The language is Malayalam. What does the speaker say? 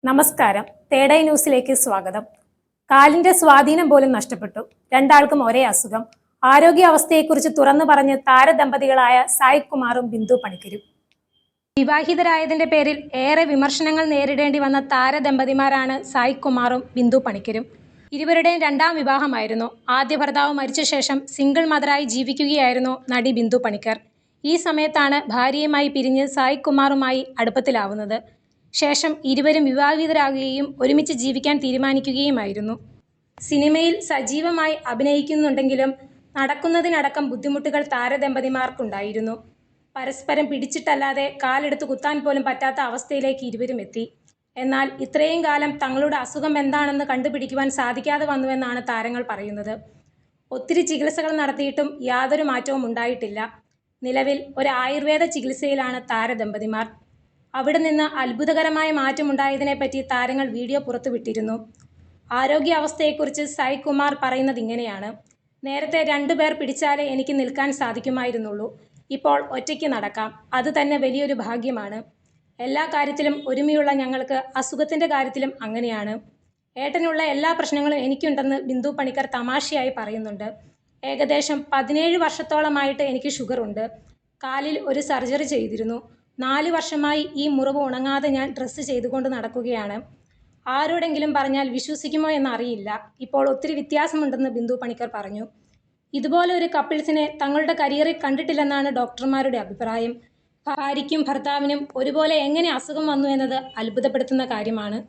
നമസ്കാരം. തേടൈ ന്യൂസിലേക്ക് സ്വാഗതം. കാലിന്റെ സ്വാധീനം പോലും നഷ്ടപ്പെട്ടു. രണ്ടാൾക്കും ഒരേ അസുഖം. ആരോഗ്യാവസ്ഥയെക്കുറിച്ച് തുറന്നു പറഞ്ഞ് താരദമ്പതികളായ സായ് കുമാറും ബിന്ദു പണിക്കരും. വിവാഹിതരായതിന്റെ പേരിൽ ഏറെ വിമർശനങ്ങൾ നേരിടേണ്ടി വന്ന താരദമ്പതിമാരാണ് സായ് കുമാറും ബിന്ദു പണിക്കരും. ഇരുവരുടെയും രണ്ടാം വിവാഹമായിരുന്നു. ആദ്യ ഭർത്താവ് മരിച്ച ശേഷം സിംഗിൾ മദറായി ജീവിക്കുകയായിരുന്നു നടി ബിന്ദു പണിക്കർ. ഈ സമയത്താണ് ഭാര്യയുമായി പിരിഞ്ഞ് സായ് കുമാറുമായി അടുപ്പത്തിലാവുന്നത്. ശേഷം ഇരുവരും വിവാഹിതരാകുകയും ഒരുമിച്ച് ജീവിക്കാൻ തീരുമാനിക്കുകയുമായിരുന്നു. സിനിമയിൽ സജീവമായി അഭിനയിക്കുന്നുണ്ടെങ്കിലും നടക്കുന്നതിനടക്കം ബുദ്ധിമുട്ടുകൾ താരദമ്പതിമാർക്കുണ്ടായിരുന്നു. പരസ്പരം പിടിച്ചിട്ടല്ലാതെ കാലെടുത്ത് കുത്താൻ പോലും പറ്റാത്ത അവസ്ഥയിലേക്ക് ഇരുവരും എത്തി. എന്നാൽ ഇത്രയും കാലം തങ്ങളുടെ അസുഖം എന്താണെന്ന് കണ്ടുപിടിക്കുവാൻ സാധിക്കാതെ വന്നുവെന്നാണ് താരങ്ങൾ പറയുന്നത്. ഒത്തിരി ചികിത്സകൾ നടത്തിയിട്ടും യാതൊരു മാറ്റവും ഉണ്ടായിട്ടില്ല. നിലവിൽ ഒരു ആയുർവേദ ചികിത്സയിലാണ് താരദമ്പതിമാർ. അവിടെ നിന്ന് അത്ഭുതകരമായ മാറ്റമുണ്ടായതിനെപ്പറ്റി താരങ്ങൾ വീഡിയോ പുറത്തുവിട്ടിരുന്നു. ആരോഗ്യാവസ്ഥയെക്കുറിച്ച് സായ് കുമാർ പറയുന്നത് ഇങ്ങനെയാണ്: നേരത്തെ 2 പേർ പിടിച്ചാലേ എനിക്ക് നിൽക്കാൻ സാധിക്കുമായിരുന്നുള്ളൂ. ഇപ്പോൾ ഒറ്റയ്ക്ക് നടക്കാം. അത് തന്നെ വലിയൊരു ഭാഗ്യമാണ്. എല്ലാ കാര്യത്തിലും ഒരുമയുള്ള ഞങ്ങൾക്ക് അസുഖത്തിൻ്റെ കാര്യത്തിലും അങ്ങനെയാണ്. ഏട്ടനുള്ള എല്ലാ പ്രശ്നങ്ങളും എനിക്കുണ്ടെന്ന് ബിന്ദു പണിക്കർ തമാശയായി പറയുന്നുണ്ട്. ഏകദേശം 17 വർഷത്തോളമായിട്ട് എനിക്ക് ഷുഗർ ഉണ്ട്. കാലിൽ ഒരു സർജറി ചെയ്തിരുന്നു. 4 വർഷമായി ഈ മുറിവ് ഉണങ്ങാതെ ഞാൻ ഡ്രസ്സ് ചെയ്തുകൊണ്ട് നടക്കുകയാണ്. ആരോടെങ്കിലും പറഞ്ഞാൽ വിശ്വസിക്കുമോ എന്നറിയില്ല. ഇപ്പോൾ ഒത്തിരി വ്യത്യാസമുണ്ടെന്ന് ബിന്ദു പണിക്കർ പറഞ്ഞു. ഇതുപോലെ ഒരു കപ്പിൾസിനെ തങ്ങളുടെ കരിയറിൽ കണ്ടിട്ടില്ലെന്നാണ് ഡോക്ടർമാരുടെ അഭിപ്രായം. ഭാര്യയ്ക്കും ഭർത്താവിനും ഒരുപോലെ എങ്ങനെ അസുഖം വന്നു എന്നത് അത്ഭുതപ്പെടുത്തുന്ന കാര്യമാണ്.